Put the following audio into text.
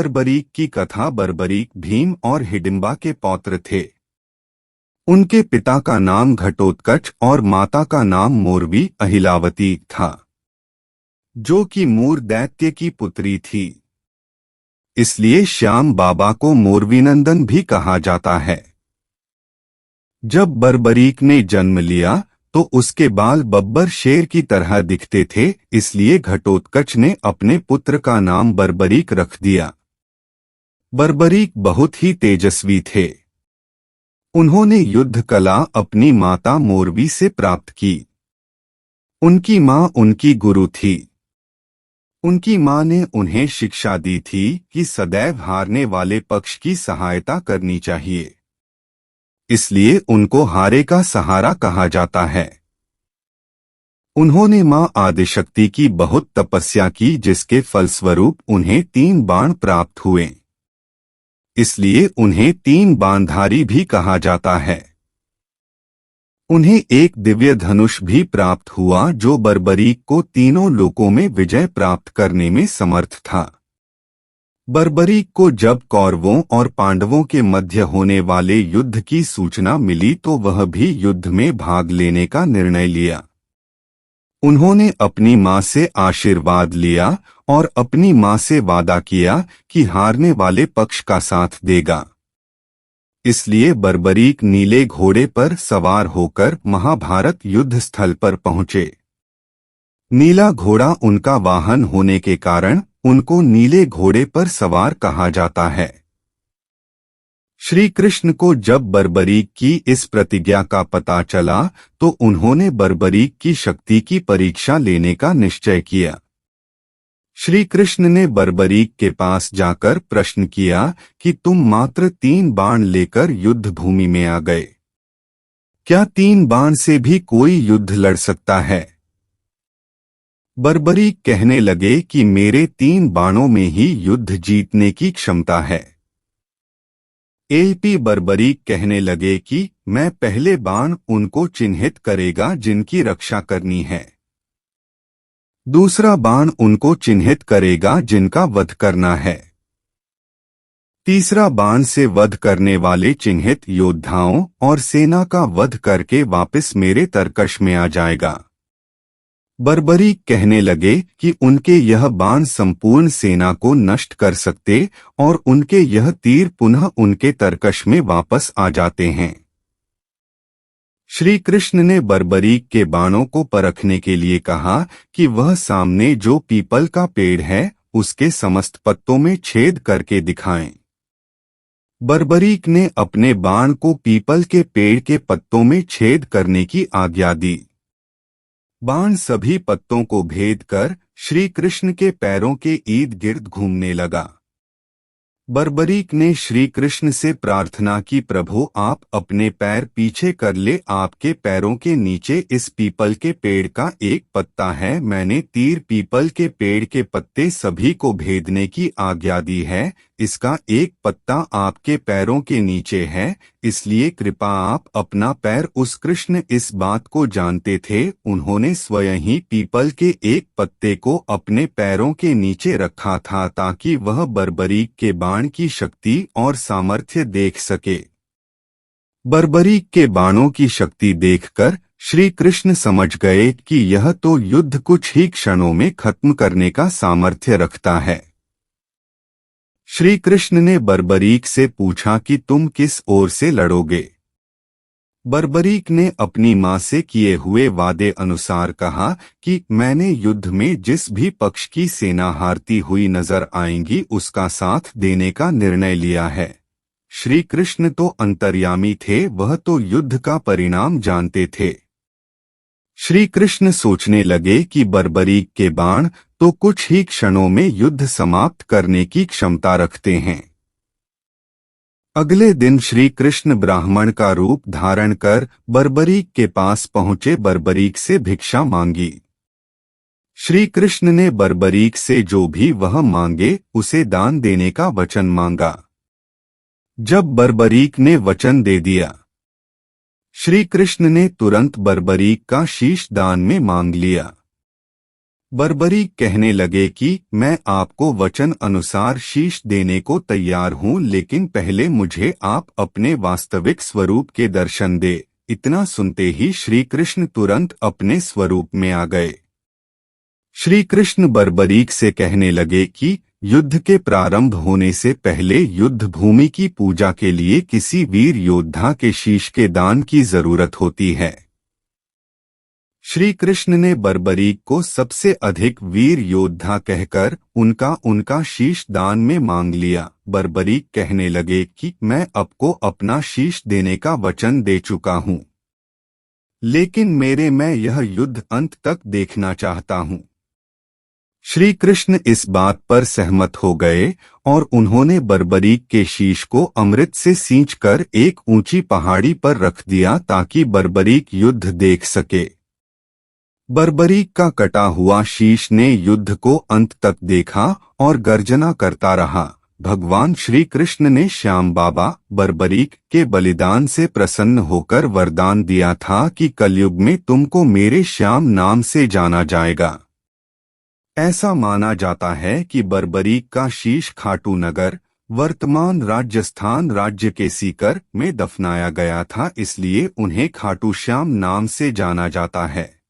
बर्बरीक की कथा। बर्बरीक भीम और हिडिंबा के पौत्र थे। उनके पिता का नाम घटोत्कच और माता का नाम मोरवी अहिलावती था, जो कि मूर दैत्य की पुत्री थी। इसलिए श्याम बाबा को मोरवीनंदन भी कहा जाता है। जब बर्बरीक ने जन्म लिया तो उसके बाल बब्बर शेर की तरह दिखते थे, इसलिए घटोत्कच ने अपने पुत्र का नाम बर्बरीक रख दिया। बर्बरीक बहुत ही तेजस्वी थे। उन्होंने युद्ध कला अपनी माता मोरवी से प्राप्त की। उनकी मां उनकी गुरु थी। उनकी मां ने उन्हें शिक्षा दी थी कि सदैव हारने वाले पक्ष की सहायता करनी चाहिए, इसलिए उनको हारे का सहारा कहा जाता है। उन्होंने मां आदिशक्ति की बहुत तपस्या की, जिसके फलस्वरूप उन्हें 3 बाण प्राप्त हुए, इसलिए उन्हें 3 बाणधारी भी कहा जाता है। उन्हें एक दिव्य धनुष भी प्राप्त हुआ, जो बर्बरीक को तीनों लोकों में विजय प्राप्त करने में समर्थ था। बर्बरीक को जब कौरवों और पांडवों के मध्य होने वाले युद्ध की सूचना मिली तो वह भी युद्ध में भाग लेने का निर्णय लिया। उन्होंने अपनी मां से आशीर्वाद लिया और अपनी मां से वादा किया कि हारने वाले पक्ष का साथ देगा। इसलिए बर्बरीक नीले घोड़े पर सवार होकर महाभारत युद्ध स्थल पर पहुंचे। नीला घोड़ा उनका वाहन होने के कारण उनको नीले घोड़े पर सवार कहा जाता है। श्री कृष्ण को जब बर्बरीक की इस प्रतिज्ञा का पता चला तो उन्होंने बर्बरीक की शक्ति की परीक्षा लेने का निश्चय किया। श्री कृष्ण ने बर्बरीक के पास जाकर प्रश्न किया कि तुम मात्र 3 बाण लेकर युद्ध भूमि में आ गए, क्या 3 बाण से भी कोई युद्ध लड़ सकता है? बर्बरीक कहने लगे कि मेरे 3 बाणों में ही युद्ध जीतने की क्षमता है। एलपी बर्बरीक कहने लगे कि मैं पहले बाण उनको चिन्हित करेगा जिनकी रक्षा करनी है, दूसरा बाण उनको चिन्हित करेगा जिनका वध करना है, तीसरा बाण से वध करने वाले चिन्हित योद्धाओं और सेना का वध करके वापस मेरे तरकश में आ जाएगा। बर्बरीक कहने लगे कि उनके यह बाण संपूर्ण सेना को नष्ट कर सकते और उनके यह तीर पुनः उनके तरकश में वापस आ जाते हैं। श्री कृष्ण ने बर्बरीक के बाणों को परखने के लिए कहा कि वह सामने जो पीपल का पेड़ है उसके समस्त पत्तों में छेद करके दिखाएं। बर्बरीक ने अपने बाण को पीपल के पेड़ के पत्तों में छेद करने की आज्ञा दी। बाण सभी पत्तों को भेद कर श्री कृष्ण के पैरों के इर्द गिर्द घूमने लगा। बर्बरीक ने श्री कृष्ण से प्रार्थना की, प्रभु आप अपने पैर पीछे कर ले, आपके पैरों के नीचे इस पीपल के पेड़ का एक पत्ता है, मैंने तीर पीपल के पेड़ के पत्ते सभी को भेदने की आज्ञा दी है, इसका एक पत्ता आपके पैरों के नीचे है, इसलिए कृपा आप अपना पैर। उस कृष्ण इस बात को जानते थे, उन्होंने स्वयं ही पीपल के एक पत्ते को अपने पैरों के नीचे रखा था ताकि वह बर्बरीक के बाण की शक्ति और सामर्थ्य देख सके। बर्बरीक के बाणों की शक्ति देखकर श्री कृष्ण समझ गए कि यह तो युद्ध कुछ ही क्षणों में खत्म करने का सामर्थ्य रखता है। श्री कृष्ण ने बर्बरीक से पूछा कि तुम किस ओर से लड़ोगे? बर्बरीक ने अपनी मां से किए हुए वादे अनुसार कहा कि मैंने युद्ध में जिस भी पक्ष की सेना हारती हुई नजर आएंगी उसका साथ देने का निर्णय लिया है। श्री कृष्ण तो अंतर्यामी थे, वह तो युद्ध का परिणाम जानते थे। श्री कृष्ण सोचने लगे कि बर्बरीक के बाण तो कुछ ही क्षणों में युद्ध समाप्त करने की क्षमता रखते हैं। अगले दिन श्री कृष्ण ब्राह्मण का रूप धारण कर बर्बरीक के पास पहुंचे, बर्बरीक से भिक्षा मांगी। श्री कृष्ण ने बर्बरीक से जो भी वह मांगे उसे दान देने का वचन मांगा। जब बर्बरीक ने वचन दे दिया, श्री कृष्ण ने तुरंत बर्बरीक का शीश दान में मांग लिया। बर्बरीक कहने लगे कि मैं आपको वचन अनुसार शीश देने को तैयार हूँ, लेकिन पहले मुझे आप अपने वास्तविक स्वरूप के दर्शन दे। इतना सुनते ही श्री कृष्ण तुरंत अपने स्वरूप में आ गए। श्री कृष्ण बर्बरीक से कहने लगे कि युद्ध के प्रारंभ होने से पहले युद्ध भूमि की पूजा के लिए किसी वीर योद्धा के शीश के दान की जरूरत होती है। श्री कृष्ण ने बर्बरीक को सबसे अधिक वीर योद्धा कहकर उनका शीश दान में मांग लिया। बर्बरीक कहने लगे कि मैं आपको अपना शीश देने का वचन दे चुका हूँ, लेकिन मैं यह युद्ध अंत तक देखना चाहता हूँ। श्री कृष्ण इस बात पर सहमत हो गए और उन्होंने बर्बरीक के शीश को अमृत से सींचकर एक ऊंची पहाड़ी पर रख दिया ताकि बर्बरीक युद्ध देख सके। बर्बरीक का कटा हुआ शीश ने युद्ध को अंत तक देखा और गर्जना करता रहा। भगवान श्री कृष्ण ने श्याम बाबा बर्बरीक के बलिदान से प्रसन्न होकर वरदान दिया था कि कलयुग में तुमको मेरे श्याम नाम से जाना जाएगा। ऐसा माना जाता है कि बर्बरीक का शीश खाटू नगर, वर्तमान राजस्थान राज्य के सीकर में दफनाया गया था, इसलिए उन्हें खाटू श्याम नाम से जाना जाता है।